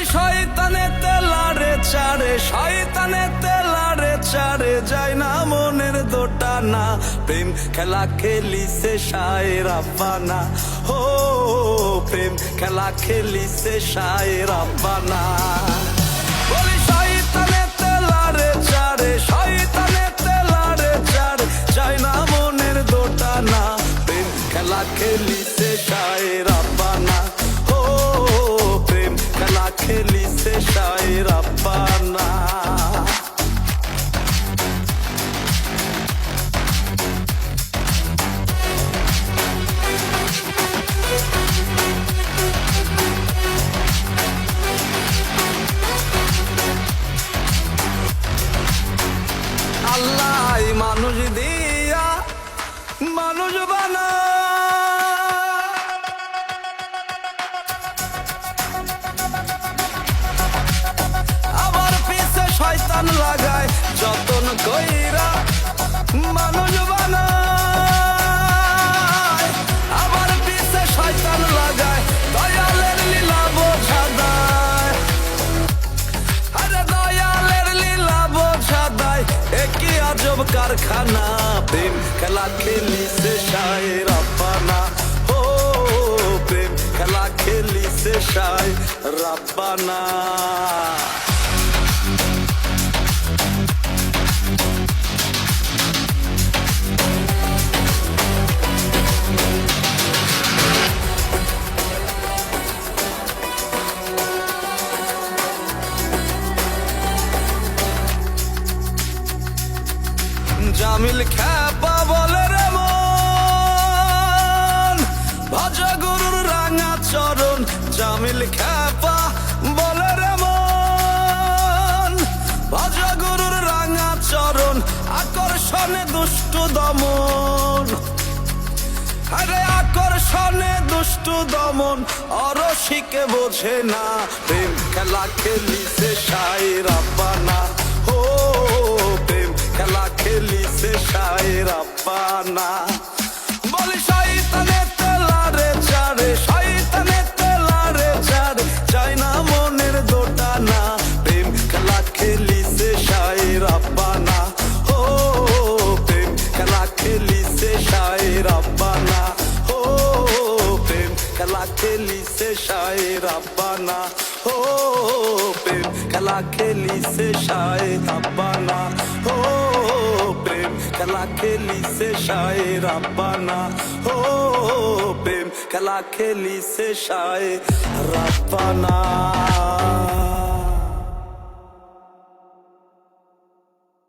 বলি শয়তানে তেলারে চারে, শয়তানে তেলারে চারে, যায় না মনের দোটানা। প্রেম খেলা খেলিছে শায়ের আব্বানা, ও প্রেম খেলা খেলিছে শায়ের আব্বানা। বলি শয়তানে তেলারে চারে, শয়তানে তেলারে চারে, যায় না মনের দোটানা। প্রেম খেলা খেলিছে শায়ের আব্বানা, ও প্রেম খেলা খেলিছে শায়ের আব্বানা। আল্লাহ মানুষ দিয়া মানুষ বানা, আবার পিছে শয়তান লাগায় যতন কইরা মানুষ বানায়। আবার পিছে শয়তান লাগায় দয়ালের লীলা বোঝা দেয়, আরে দয়ালের লীলা বোঝা দেয়। একই আজব কারখানা, প্রেম খেলা খেলিছে শায়ের আব্বানা, ও প্রেম খেলা খেলিছে শায়ের আব্বানা। জামিল খ্যাপা বলে রে মন, ভজা গুরুর রাঙা চরণ। জামিল খ্যাপা বলে রে মন, ভজা গুরুর রাঙা চরণ। আকর্ষণে দুষ্টু দমন, আরে আকর্ষণে দুষ্টু দমন। অরসিকে বোঝে না, প্রেম খেলা খেলিছে শায়ের আব্বানা, ও প্রেম খেলা খেলিছে শায়ের আব্বানা। বলি শয়তানে তেলারে চারে, শয়তানে তেলারে চারে, যায় না মনের দোটানা। প্রেম খেলা খেলিছে শায়ের আব্বানা, ও প্রেম খেলা খেলিছে শায়ের আব্বানা, ও প্রেম খেলা খেলিছে শায়ের আব্বানা, ও প্রেম খেলা খেলিছে শায়ের আব্বানা, ও প্রেম খেলা খেলিছে শায়ের আব্বানা, ও প্রেম খেলা খেলিছে শায়ের আব্বানা।